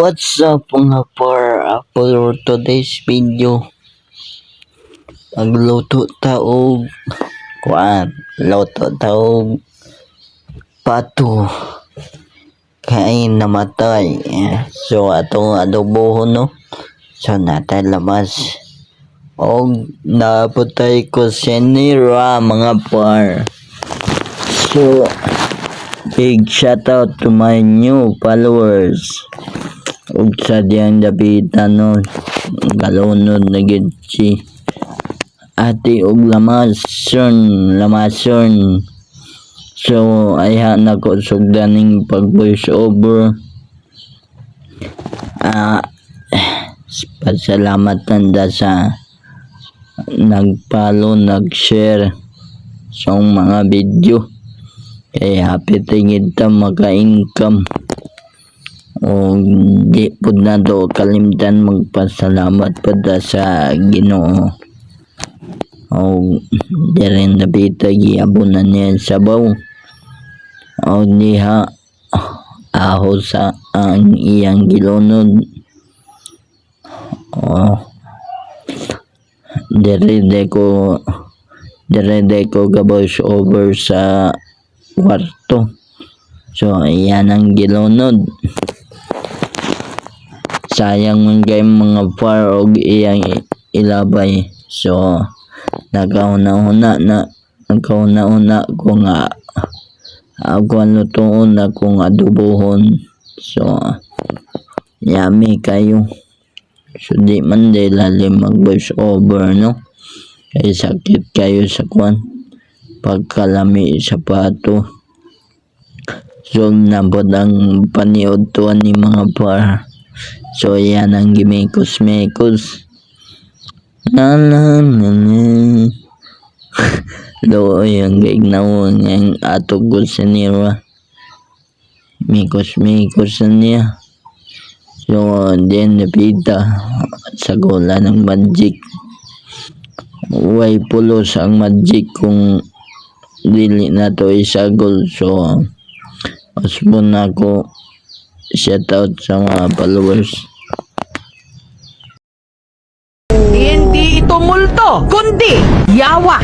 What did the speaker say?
What's up mga for today's video? Magluto taog luto taog pato kay namatay. So atong adobohon no. So natay labas. Og naputay ko sinira mga par. So big shout out to my new followers. Ug sa diyang dapitan no, galunod na gid si ate og lamason. So ayha na ko sugdaning pag voice over. Pasalamat tanda sa nag-follow, nag-share sa mga video. Kay happy tingid ta maka-income. O di po na do kalimtan magpasalamat pa da sa Ginoo. O di rin napita giabunan niya sabaw. O niha aho sa ang iyang gilunod. O dire ko gaboys over sa kwarto. So ayan ang gilunod. Sayang man kay mga par og iyang ilabay. So nagkauna-una ko nga ako lutuon na kung adobohon. So yummy kayo. So di man day lalim mag voice over no. Kay sakit kayo sa kwan pagkalami sa pato. So nabot ang paniod tuwan ni mga par. So yan ang gimikos-mikos. Na lo yung gaignaw ng atog sa nira. Mikos-mikos niya. So then napita sa gola ng magic. Way pulos ang magic kung dili na to isagol. So asbon ako shout out sa mga followers. Hindi ito multo, kundi yawa.